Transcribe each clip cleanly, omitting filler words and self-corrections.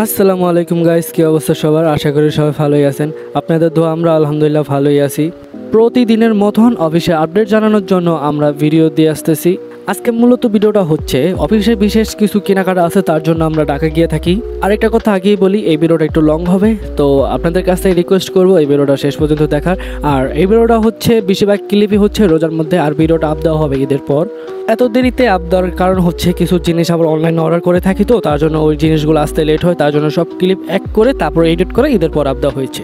আসসালামু আলাইকুম গাইস, কি অবস্থা সবার? আশা করি সবাই ভালোই আছেন। আপনাদের দোয়া আমরা আলহামদুলিল্লাহ ভালোই আছি। প্রতিদিনের মতন অফিসে আপডেট জানানোর জন্য আমরা ভিডিও দিয়ে আসতেছি। আজকে মূলত ভিডিওটা হচ্ছে অফিসে বিশেষ কিছু কেনাকাটা আছে, তার জন্য আমরা ঢাকা গিয়ে থাকি। আরেকটা কথা আগেই বলি, এই ভিডিওটা একটু লং হবে, তো আপনাদের কাছ থেকে রিকোয়েস্ট করবো এই ভিডিওটা শেষ পর্যন্ত দেখার। আর এই ভিডিওটা হচ্ছে বেশিরভাগ ক্লিপই হচ্ছে রোজার মধ্যে, আর ভিডিওটা আপ দেওয়া হবে ঈদের পর। এত দেরিতে আপ দেওয়ার কারণ হচ্ছে কিছু জিনিস আবার অনলাইনে অর্ডার করে থাকি, তো তার জন্য ওই জিনিসগুলো আসতে লেট হয়, তার জন্য সব ক্লিপ এক করে তারপর এডিট করে ঈদের পর আপ দেওয়া হয়েছে।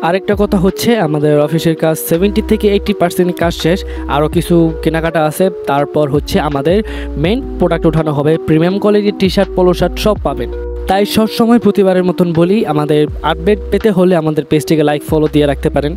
আরেকটা কথা হচ্ছে আমাদের অফিসের কাজ 70 থেকে 80% কাজ শেষ, আরও কিছু কেনাকাটা আছে, তারপর হচ্ছে আমাদের মেইন প্রোডাক্ট ওঠানো হবে। প্রিমিয়াম কোয়ালিটির টি শার্ট, পোলো শার্ট সব পাবেন। তাই সবসময় প্রতিবারের মতন বলি, আমাদের আপডেট পেতে হলে আমাদের পেজটিকে লাইক ফলো দিয়ে রাখতে পারেন।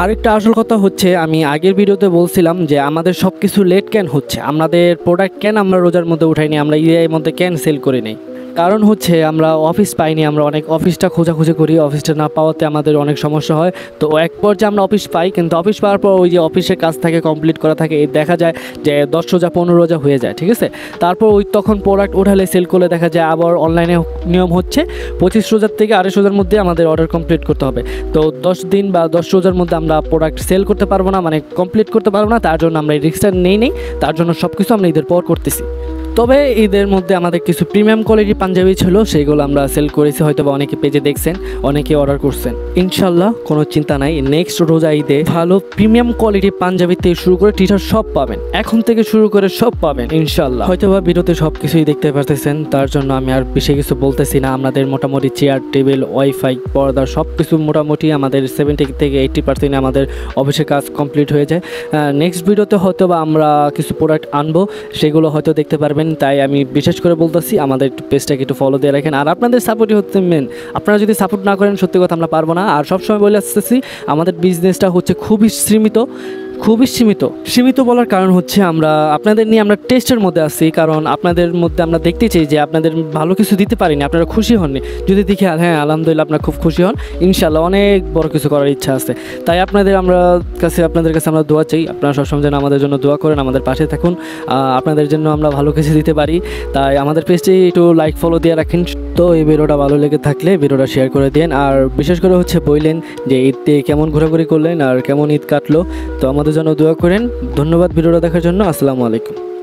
আরেকটা আসল কথা হচ্ছে, আমি আগের ভিডিওতে বলছিলাম যে আমাদের সব কিছু লেট কেন হচ্ছে, আমাদের প্রোডাক্ট কেন আমরা রোজার মধ্যে উঠাইনি, আমরা ঈদের মধ্যে কেন সেল করে নেই। কারণ হচ্ছে আমরা অফিস পাইনি, আমরা অনেক অফিসটা খোঁজাখুঁজি করি, অফিসটা না পাওয়াতে আমাদের অনেক সমস্যা হয়। তো এক পর্যায়ে আমরা অফিস পাই, কিন্তু অফিস পাওয়ার পর ওই যে অফিসের কাজ থাকে কমপ্লিট করা থাকে, এই দেখা যায় যে 10 রোজা 15 রোজা হয়ে যায়, ঠিক আছে। তারপর ওই তখন প্রোডাক্ট ওঠালে সেল করলে দেখা যায় আবার অনলাইনে নিয়ম হচ্ছে 25 রোজার থেকে 28 রোজার মধ্যে আমাদের অর্ডার কমপ্লিট করতে হবে। তো 10 দিন বা 10 রোজার মধ্যে আমরা প্রোডাক্ট সেল করতে পারবো না, মানে কমপ্লিট করতে পারবো না, তার জন্য আমরা এই রিস্কটা নেই। তার জন্য সব কিছু আমরা ঈদের পর করতেছি। তবে ঈদের মধ্যে আমাদের কিছু প্রিমিয়াম কোয়ালিটির পাঞ্জাবি ছিল, সেইগুলো আমরা সেল করেছি, হয়তো বা অনেকে পেজে দেখছেন, অনেকে অর্ডার করছেন। ইনশাল্লাহ কোনো চিন্তা নাই, নেক্সট রোজা ঈদে ভালো প্রিমিয়াম কোয়ালিটির পাঞ্জাবি থেকে শুরু করে টি শার্ট সব পাবেন, এখন থেকে শুরু করে সব পাবেন ইনশাল্লাহ। হয়তো বা ভিডিওতে সব কিছুই দেখতে পারতেছেন, তার জন্য আমি আর বেশি কিছু বলতেছি না। আমাদের মোটামুটি চেয়ার, টেবিল, ওয়াইফাই, পর্দা সব কিছু মোটামুটি আমাদের 70 থেকে 80% আমাদের অফিসের কাজ কমপ্লিট হয়ে যায়। নেক্সট ভিডিওতে হয়তো বা আমরা কিছু প্রোডাক্ট আনবো, সেগুলো হয়তো দেখতে পারবেন। তাই আমি বিশেষ করে বলতেছি আমাদের পেজটাকে একটু ফলো দিয়ে রাখেন, আর আপনাদের সাপোর্টই হচ্ছে মেন। আপনারা যদি সাপোর্ট না করেন সত্যি কথা আমরা পারবো না। আর সবসময় বলে আসতেছি আমাদের বিজনেসটা হচ্ছে খুবই সীমিত বলার কারণ হচ্ছে আমরা আপনাদের নিয়ে আমরা টেস্টের মধ্যে আছি, কারণ আপনাদের মধ্যে আমরা দেখতে চাই যে আপনাদের ভালো কিছু দিতে পারিনি, আপনারা খুশি হননি। যদি দেখি হ্যাঁ আলহামদুলিল্লাহ আপনারা খুব খুশি হন, ইনশাল্লাহ অনেক বড় কিছু করার ইচ্ছা আছে। তাই আপনাদের কাছে আমরা দোয়া চাই, আপনারা সবসময় যেন আমাদের জন্য দোয়া করেন, আমাদের পাশে থাকুন, আপনাদের জন্য আমরা ভালো কিছু দিতে পারি। তাই আমাদের পেজটি একটু লাইক ফলো দিয়ে রাখেন। তো এই ভিডিওটা ভালো লেগে থাকলে ভিডিওটা শেয়ার করে দিন, আর বিশেষ করে হচ্ছে বললেন যে ঈদে কেমন ঘোরাঘুরি করলেন আর কেমন ঈদ কাটলো, তো আমাদের জন্য দোয়া করেন। ধন্যবাদ ভিডিওটা দেখার জন্য। আসসালামু আলাইকুম।